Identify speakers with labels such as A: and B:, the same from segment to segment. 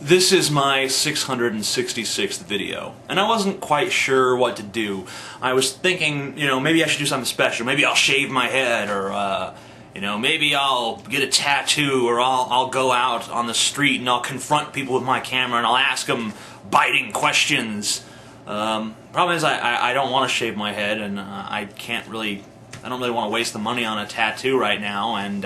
A: This is my 666th video, and I wasn't quite sure what to do. I was thinking, maybe I should do something special. Maybe I'll shave my head, or, maybe I'll get a tattoo, or I'll go out on the street and I'll confront people with my camera and I'll ask them biting questions. Problem is, I don't want to shave my head, and I don't really want to waste the money on a tattoo right now, and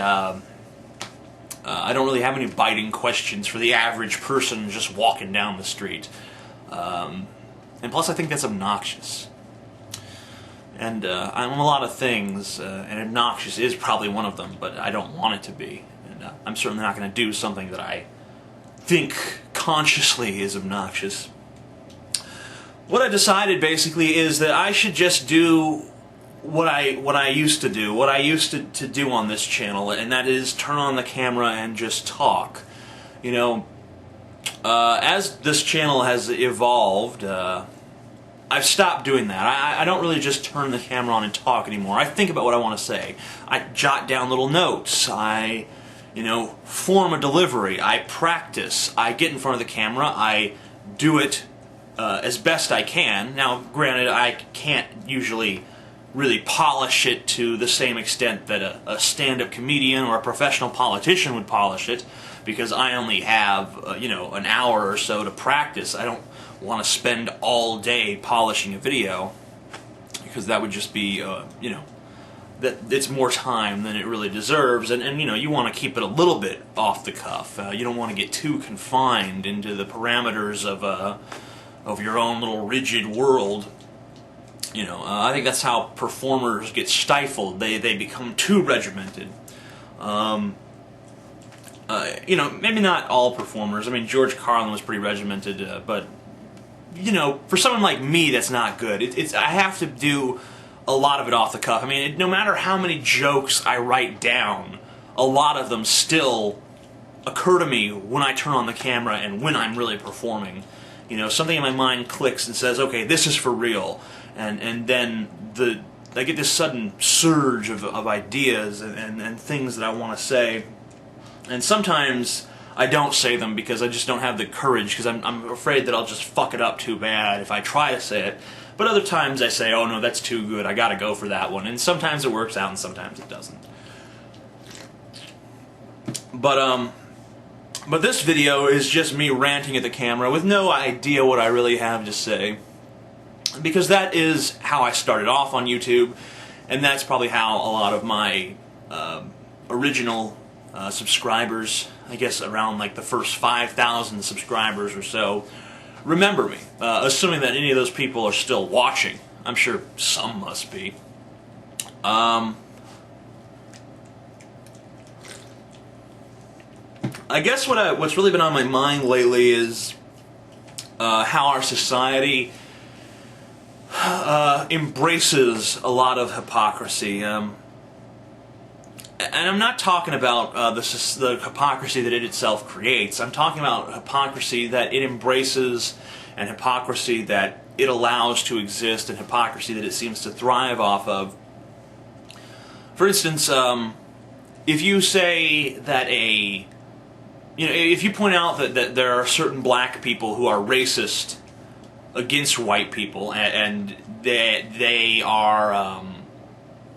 A: I don't really have any biting questions for the average person just walking down the street. And plus I think that's obnoxious. And I'm a lot of things, and obnoxious is probably one of them, but I don't want it to be. And I'm certainly not going to do something that I think consciously is obnoxious. What I decided basically is that I should just do what I used to do, what I used to do on this channel, and that is turn on the camera and just talk. As this channel has evolved, I've stopped doing that. I don't really just turn the camera on and talk anymore. I think about what I want to say. I jot down little notes. I, form a delivery. I practice. I get in front of the camera. I do it as best I can. Now, granted, I can't usually really polish it to the same extent that a stand-up comedian or a professional politician would polish it, because I only have, an hour or so to practice. I don't want to spend all day polishing a video, because that would just be, that it's more time than it really deserves, and you want to keep it a little bit off the cuff. You don't want to get too confined into the parameters of your own little rigid world. I think that's how performers get stifled. They become too regimented. Maybe not all performers. I mean, George Carlin was pretty regimented, but for someone like me, that's not good. I have to do a lot of it off the cuff. I mean, no matter how many jokes I write down, a lot of them still occur to me when I turn on the camera and when I'm really performing. Something in my mind clicks and says, okay, this is for real. And then I get this sudden surge of ideas and things that I want to say. And sometimes I don't say them because I just don't have the courage, because I'm afraid that I'll just fuck it up too bad if I try to say it. But other times I say, oh no, that's too good, I gotta go for that one. And sometimes it works out and sometimes it doesn't. But this video is just me ranting at the camera with no idea what I really have to say. Because that is how I started off on YouTube, and that's probably how a lot of my original subscribers, I guess around like the first 5,000 subscribers or so, remember me. Assuming that any of those people are still watching. I'm sure some must be. I guess what's really been on my mind lately is how our society embraces a lot of hypocrisy. And I'm not talking about the hypocrisy that it itself creates. I'm talking about hypocrisy that it embraces, and hypocrisy that it allows to exist, and hypocrisy that it seems to thrive off of. For instance, if you say that if you point out that there are certain black people who are racist against white people, and they are,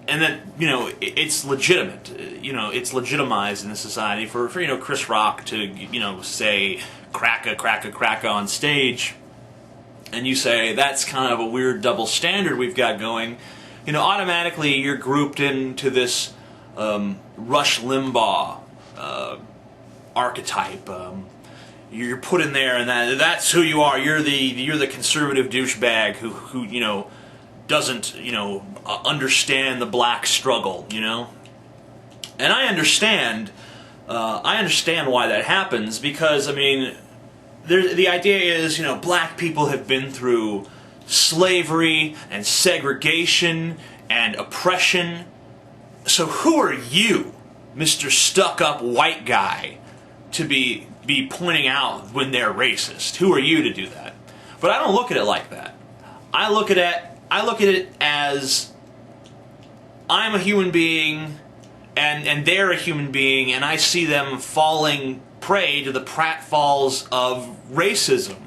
A: and that it's legitimate, it's legitimized in the society for Chris Rock to say cracka on stage, and you say that's kind of a weird double standard we've got going, automatically you're grouped into this Rush Limbaugh archetype. You're put in there, and that's who you are. You're the conservative douchebag who doesn't understand the black struggle, And I understand why that happens, because I mean, the idea is black people have been through slavery and segregation and oppression. So who are you, Mr. Stuck-up white guy, to be pointing out when they're racist? Who are you to do that? But I don't look at it like that. I look at it as I'm a human being, and they're a human being, and I see them falling prey to the pratfalls of racism.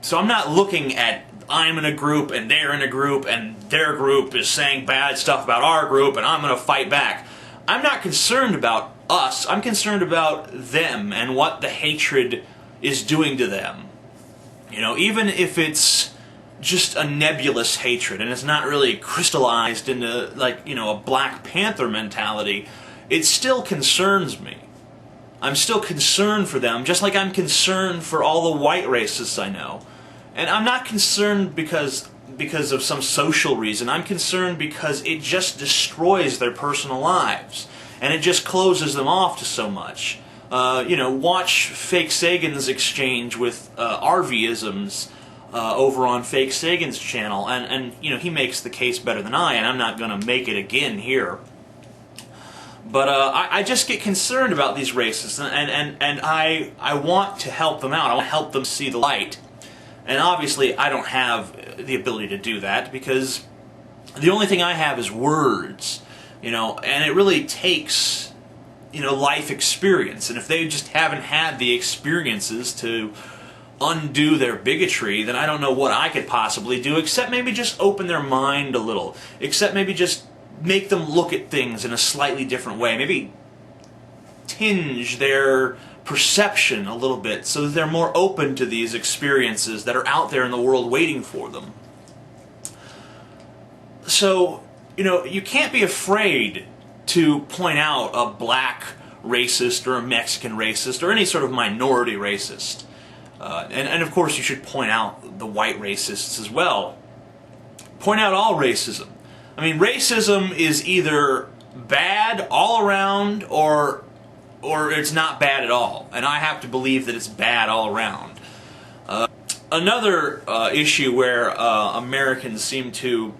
A: So I'm not looking at I'm in a group and they're in a group and their group is saying bad stuff about our group and I'm going to fight back. I'm not concerned about us. I'm concerned about them and what the hatred is doing to them. You know, even if it's just a nebulous hatred and it's not really crystallized into, like, you know, a Black Panther mentality, it still concerns me. I'm still concerned for them, just like I'm concerned for all the white racists I know. And I'm not concerned because of some social reason. I'm concerned because it just destroys their personal lives. And it just closes them off to so much. You know, watch Fake Sagan's exchange with RV-isms over on Fake Sagan's channel. And, you know, he makes the case better than I, and I'm not going to make it again here. But I just get concerned about these racists, and I want to help them out. I want to help them see the light. And obviously, I don't have the ability to do that, because the only thing I have is words, you know, and it really takes, you know, life experience. And if they just haven't had the experiences to undo their bigotry, then I don't know what I could possibly do, except maybe just open their mind a little, except maybe just make them look at things in a slightly different way, maybe tinge their perception a little bit so that they're more open to these experiences that are out there in the world waiting for them. So, you know, you can't be afraid to point out a black racist or a Mexican racist or any sort of minority racist. And of course you should point out the white racists as well. Point out all racism. I mean, racism is either bad all around or it's not bad at all. And I have to believe that it's bad all around. Another issue where Americans seem to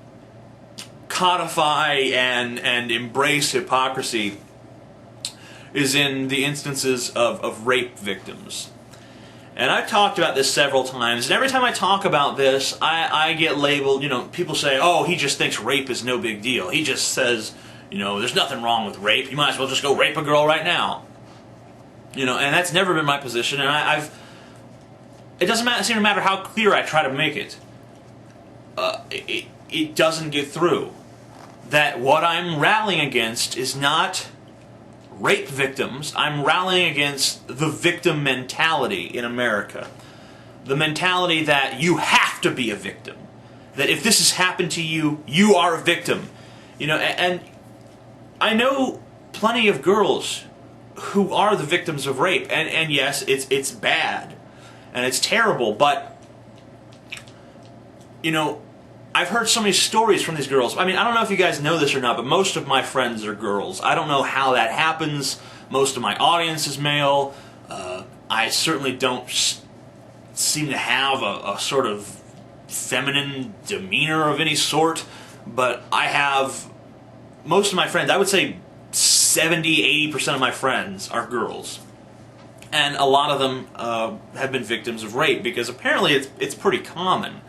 A: codify and embrace hypocrisy is in the instances of rape victims. And I've talked about this several times, and every time I talk about this, I get labeled, you know, people say, oh, he just thinks rape is no big deal. He just says, you know, there's nothing wrong with rape. You might as well just go rape a girl right now. You know, and that's never been my position, and it doesn't seem to matter how clear I try to make it. It doesn't get through. That what I'm rallying against is not rape victims. I'm rallying against the victim mentality in America. The mentality that you have to be a victim. That if this has happened to you, you are a victim. You know, and I know plenty of girls who are the victims of rape. And yes, it's bad. And it's terrible, but, you know, I've heard so many stories from these girls. I mean, I don't know if you guys know this or not, but most of my friends are girls. I don't know how that happens. Most of my audience is male. I certainly don't seem to have a sort of feminine demeanor of any sort, but I have most of my friends, I would say 70–80% of my friends are girls. And a lot of them have been victims of rape, because apparently it's pretty common.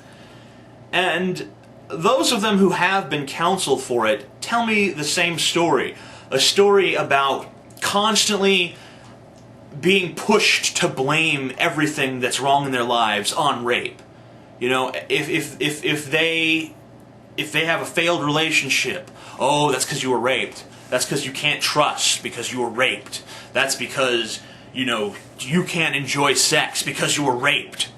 A: And those of them who have been counseled for it tell me the same story. A story about constantly being pushed to blame everything that's wrong in their lives on rape. You know, if they have a failed relationship, oh, that's because you were raped. That's because you can't trust because you were raped. That's because, you know, you can't enjoy sex because you were raped.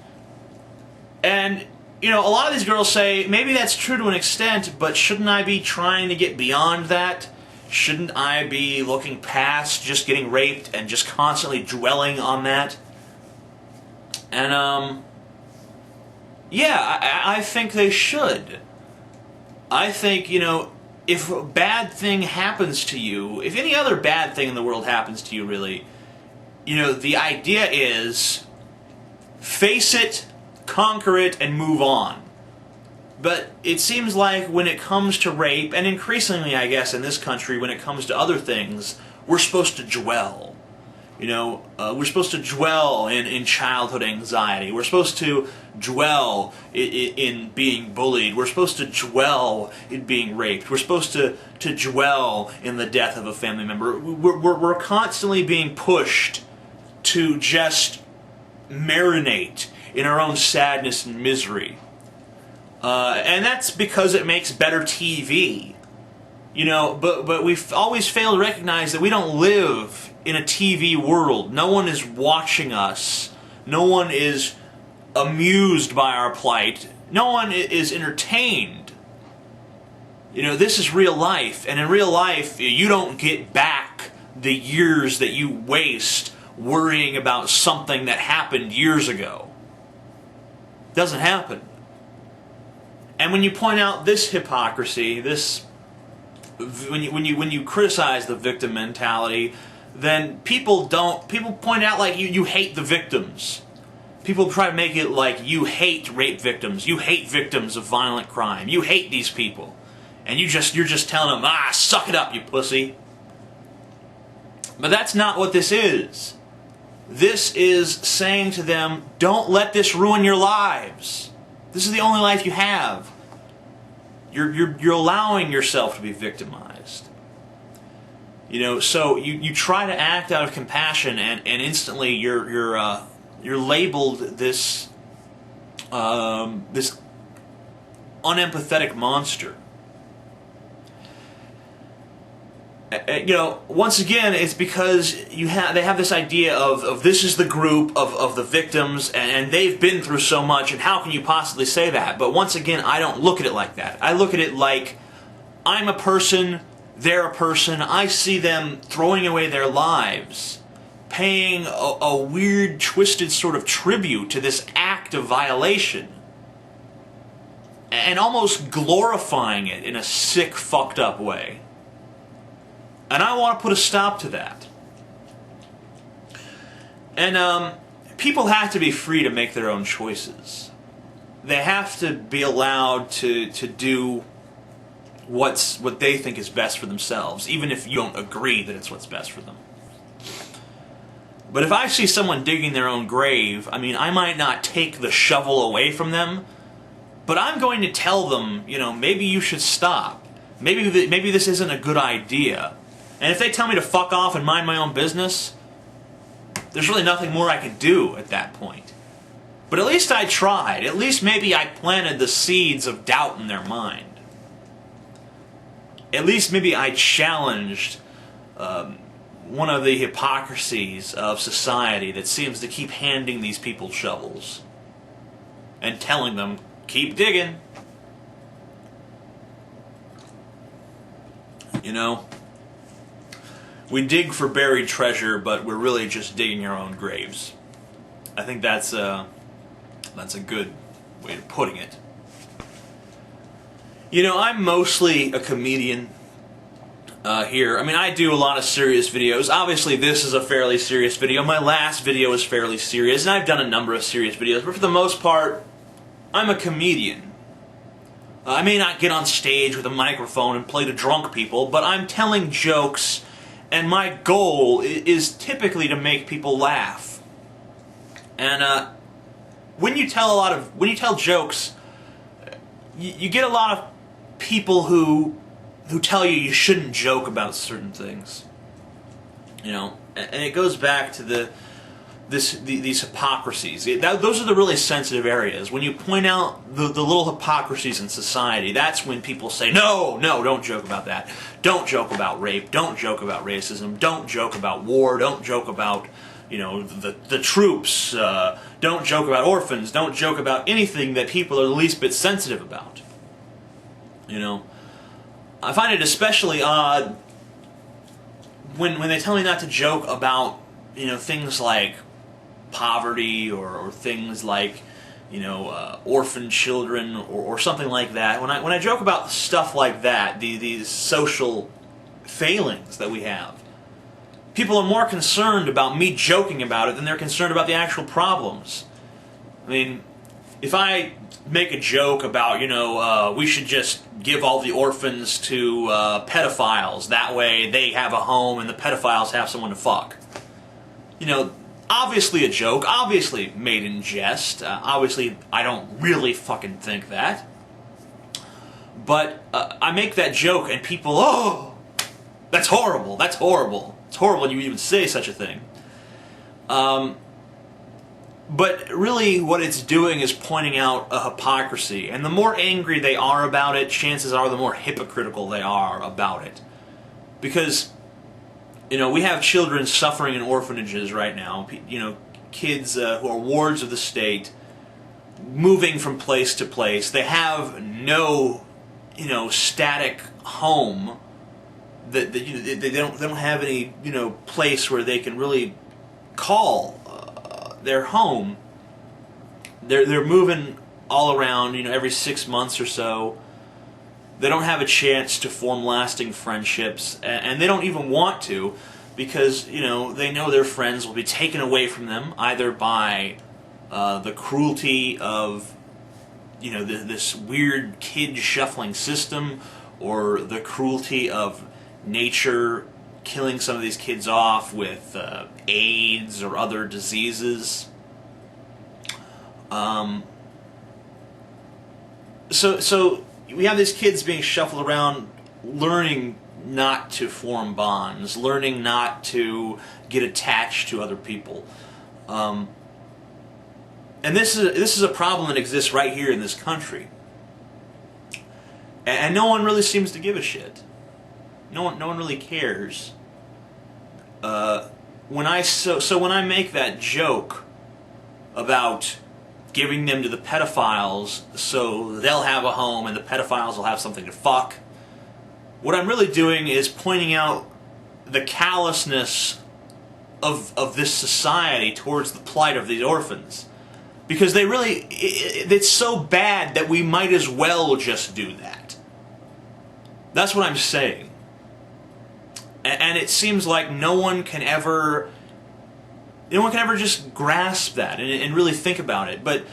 A: And, you know, a lot of these girls say, maybe that's true to an extent, but shouldn't I be trying to get beyond that? Shouldn't I be looking past just getting raped and just constantly dwelling on that? And, yeah, I think they should. I think, you know, if a bad thing happens to you, if any other bad thing in the world happens to you, really, you know, the idea is face it, conquer it, and move on. But it seems like when it comes to rape, and increasingly, I guess, in this country, when it comes to other things, we're supposed to dwell. We're supposed to dwell in childhood anxiety. We're supposed to dwell in being bullied. We're supposed to dwell in being raped. We're supposed to dwell in the death of a family member. We're constantly being pushed to just marinate in our own sadness and misery. And that's because it makes better TV. But we've always failed to recognize that we don't live in a TV world. No one is watching us. No one is amused by our plight. No one is entertained. This is real life. And in real life, you don't get back the years that you waste worrying about something that happened years ago. It doesn't happen. And when you point out this hypocrisy, when you criticize the victim mentality, then people point out like you hate the victims. People try to make it like you hate rape victims, you hate victims of violent crime, you hate these people, and you're just telling them, suck it up, you pussy. But that's not what this is. This is saying to them, don't let this ruin your lives. This is the only life you have. You're allowing yourself to be victimized. So you try to act out of compassion, and instantly you're labeled this this unempathetic monster. Once again, it's because they have this idea of this is the group of the victims, and they've been through so much, and how can you possibly say that? But once again, I don't look at it like that. I look at it like I'm a person, they're a person. I see them throwing away their lives, paying a weird, twisted sort of tribute to this act of violation, and almost glorifying it in a sick, fucked up way. And I want to put a stop to that. And people have to be free to make their own choices. They have to be allowed to do what they think is best for themselves, even if you don't agree that it's what's best for them. But if I see someone digging their own grave, I might not take the shovel away from them, but I'm going to tell them, maybe you should stop. Maybe this isn't a good idea. And if they tell me to fuck off and mind my own business, there's really nothing more I can do at that point. But at least I tried. At least maybe I planted the seeds of doubt in their mind. At least maybe I challenged one of the hypocrisies of society that seems to keep handing these people shovels and telling them, keep digging. We dig for buried treasure, but we're really just digging our own graves. I think that's a good way of putting it. I'm mostly a comedian here. I do a lot of serious videos. Obviously, this is a fairly serious video. My last video is fairly serious, and I've done a number of serious videos, but for the most part, I'm a comedian. I may not get on stage with a microphone and play to drunk people, but I'm telling jokes, and my goal is typically to make people laugh. And when you tell jokes, you get a lot of people who tell you shouldn't joke about certain things. And it goes back to these hypocrisies. Those are the really sensitive areas. When you point out the little hypocrisies in society, that's when people say, no, don't joke about that. Don't joke about rape. Don't joke about racism. Don't joke about war. Don't joke about, the troops. Don't joke about orphans. Don't joke about anything that people are the least bit sensitive about. I find it especially odd when they tell me not to joke about, things like poverty or things like, orphan children or something like that. When I joke about stuff like that, these social failings that we have, people are more concerned about me joking about it than they're concerned about the actual problems. If I make a joke about, we should just give all the orphans to pedophiles, that way they have a home and the pedophiles have someone to fuck. obviously a joke, obviously made in jest. Obviously, I don't really fucking think that. But I make that joke and people, oh, that's horrible, that's horrible. It's horrible you even say such a thing. But really what it's doing is pointing out a hypocrisy. And the more angry they are about it, chances are the more hypocritical they are about it. Because, we have children suffering in orphanages right now. Kids who are wards of the state, moving from place to place. They have no, static home. They don't have any, place where they can really call their home. They're moving all around, every 6 months or so. They don't have a chance to form lasting friendships, and they don't even want to, because they know their friends will be taken away from them either by the cruelty of this weird kid shuffling system, or the cruelty of nature killing some of these kids off with AIDS or other diseases. So we have these kids being shuffled around, learning not to form bonds, learning not to get attached to other people. And this is a problem that exists right here in this country. And no one really seems to give a shit. No one really cares. When I make that joke about giving them to the pedophiles so they'll have a home and the pedophiles will have something to fuck, what I'm really doing is pointing out the callousness of this society towards the plight of these orphans. Because it's so bad that we might as well just do that. That's what I'm saying. And it seems like no one can ever just grasp that and really think about it. But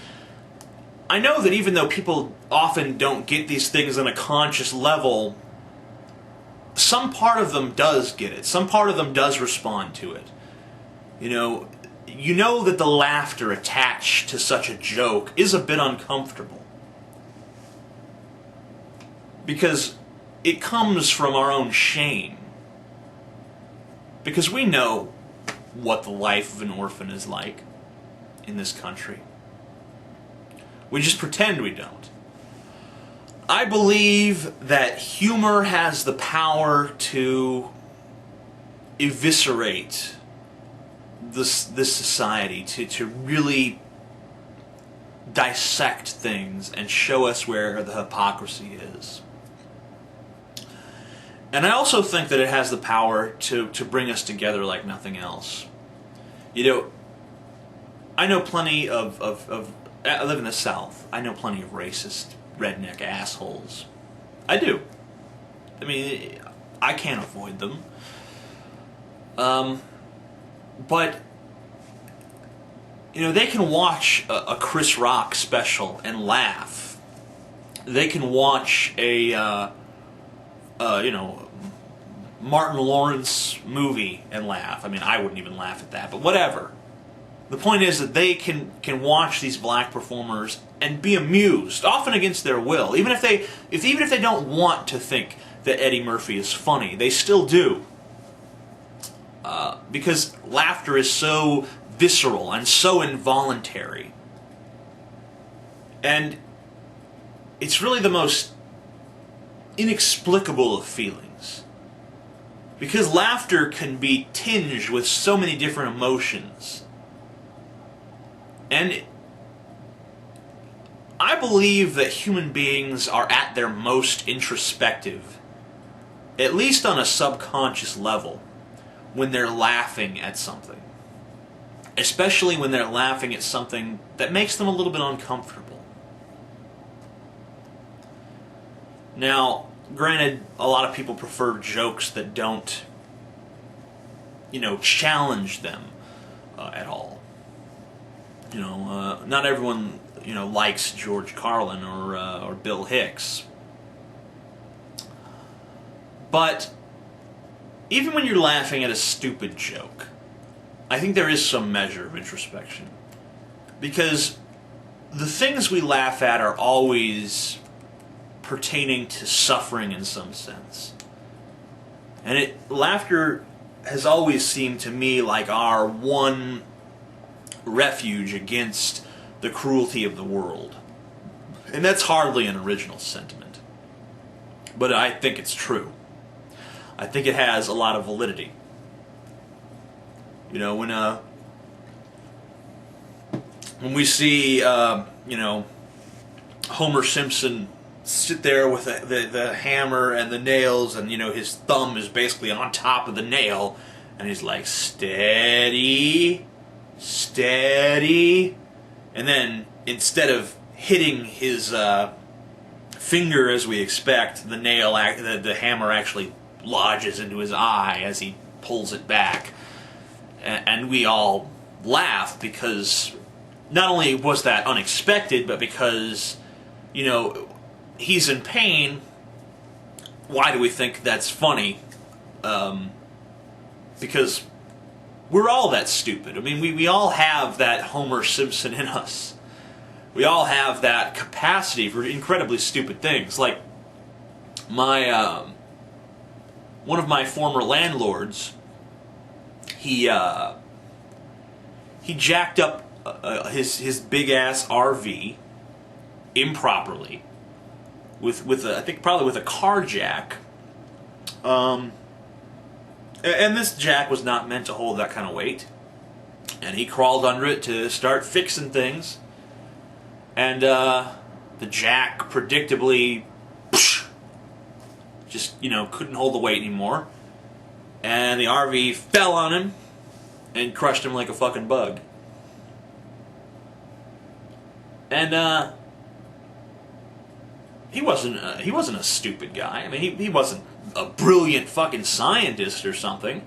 A: I know that even though people often don't get these things on a conscious level, some part of them does get it. Some part of them does respond to it. You know that the laughter attached to such a joke is a bit uncomfortable. Because it comes from our own shame. Because we know what the life of an orphan is like in this country. We just pretend we don't. I believe that humor has the power to eviscerate this society, to really dissect things and show us where the hypocrisy is. And I also think that it has the power to bring us together like nothing else. I know plenty of I live in the South. I know plenty of racist, redneck assholes. I do. I mean, I can't avoid them. But, they can watch a Chris Rock special and laugh. They can watch a, Martin Lawrence movie and laugh. I mean, I wouldn't even laugh at that, but whatever. The point is that they can watch these black performers and be amused, often against their will. Even if they don't want to think that Eddie Murphy is funny, they still do. Because laughter is so visceral and so involuntary. And it's really the most inexplicable of feelings. Because laughter can be tinged with so many different emotions. And I believe that human beings are at their most introspective, at least on a subconscious level, when they're laughing at something. Especially when they're laughing at something that makes them a little bit uncomfortable. Now, granted, a lot of people prefer jokes that don't, challenge them at all. Not everyone, likes George Carlin or Bill Hicks. But even when you're laughing at a stupid joke, I think there is some measure of introspection. Because the things we laugh at are always pertaining to suffering in some sense. And laughter has always seemed to me like our one refuge against the cruelty of the world. And that's hardly an original sentiment. But I think it's true. I think it has a lot of validity. You know, when we see, you know, Homer Simpson sit there with the hammer and the nails, and, you know, his thumb is basically on top of the nail, and he's like, steady, steady, and then instead of hitting his finger as we expect, the hammer actually lodges into his eye as he pulls it back, and we all laugh because not only was that unexpected, but because, you know, he's in pain. Why do we think that's funny? Because we're all that stupid. I mean, we all have that Homer Simpson in us. We all have that capacity for incredibly stupid things. Like, one of my former landlords, he jacked up his big ass RV improperly with I think probably with a car jack. And this jack was not meant to hold that kind of weight. And he crawled under it to start fixing things. And the jack predictably just, you know, couldn't hold the weight anymore. And the RV fell on him and crushed him like a fucking bug. And he wasn't a stupid guy. I mean, he wasn't a brilliant fucking scientist or something,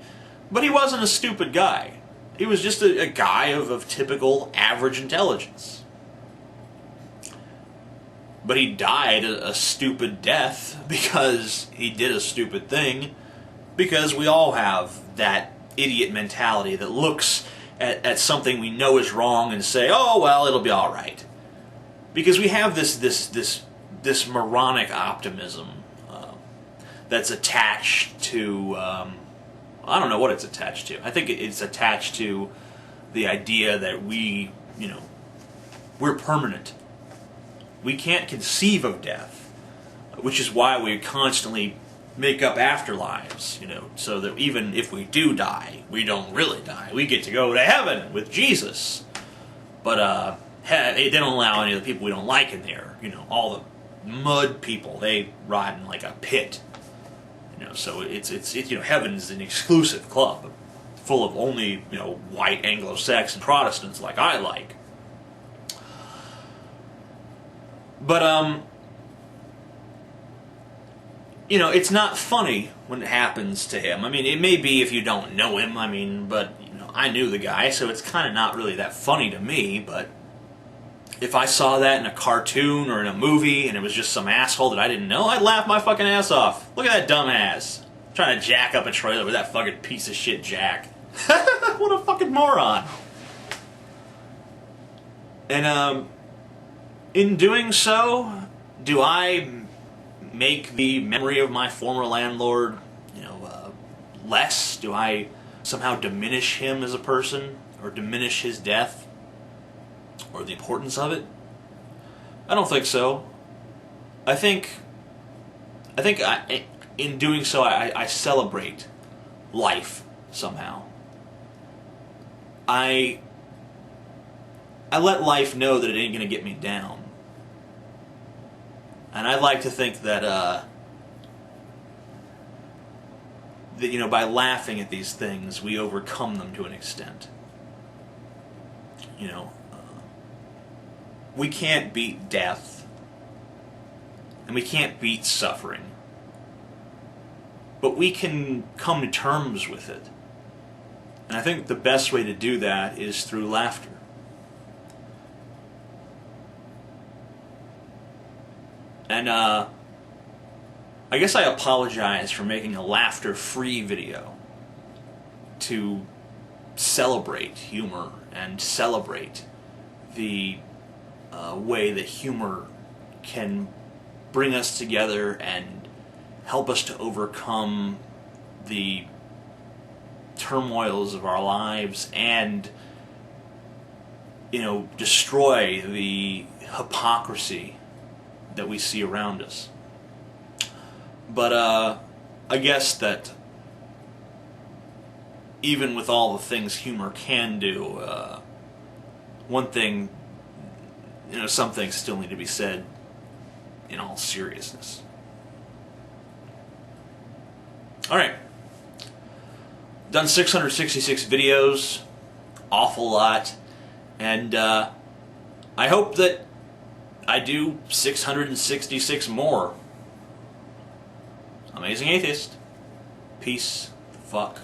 A: but he wasn't a stupid guy. He was just a guy of typical average intelligence. But he died a stupid death because he did a stupid thing, because we all have that idiot mentality that looks at something we know is wrong and say, oh, well, it'll be all right. Because we have this moronic optimism that's attached to, I don't know what it's attached to. I think it's attached to the idea that we're permanent. We can't conceive of death, which is why we constantly make up afterlives, you know, so that even if we do die, we don't really die. We get to go to heaven with Jesus. But they don't allow any of the people we don't like in there. You know, all the mud people, they rot in like a pit. You know, so it's you know, heaven's an exclusive club full of only, you know, white Anglo-Saxon Protestants like I like. But you know, it's not funny when it happens to him. I mean, it may be if you don't know him. I mean, but you know, I knew the guy, so it's kind of not really that funny to me. But if I saw that in a cartoon or in a movie and it was just some asshole that I didn't know, I'd laugh my fucking ass off. Look at that dumbass trying to jack up a trailer with that fucking piece of shit jack. What a fucking moron. And in doing so, do I make the memory of my former landlord, you know, less? Do I somehow diminish him as a person, or diminish his death, or the importance of it? I don't think so. I think in doing so, I celebrate life somehow. I let life know that it ain't gonna get me down. And I'd like to think that, you know, by laughing at these things, we overcome them to an extent. You know, we can't beat death, and we can't beat suffering, but we can come to terms with it. And I think the best way to do that is through laughter. And I guess I apologize for making a laughter-free video to celebrate humor and celebrate the way that humor can bring us together and help us to overcome the turmoils of our lives and, destroy the hypocrisy that we see around us. But I guess that even with all the things humor can do, one thing, some things still need to be said in all seriousness. Alright. Done 666 videos, awful lot, and I hope that I do 666 more. Amazing Atheist. Peace the fuck